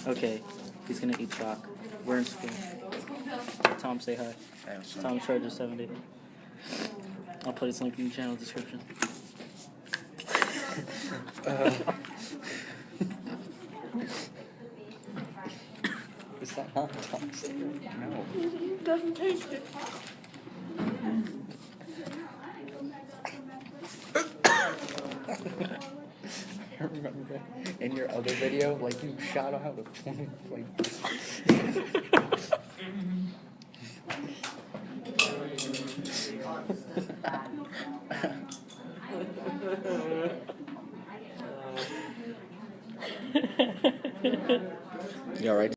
Okay, he's gonna eat chalk. We're in school. Tom, say hi. Tom charges 70. I'll put his link in the channel description. Is that not Tom's? No. It doesn't taste it. I remember in your other video, like you shot out a point, like. You alright?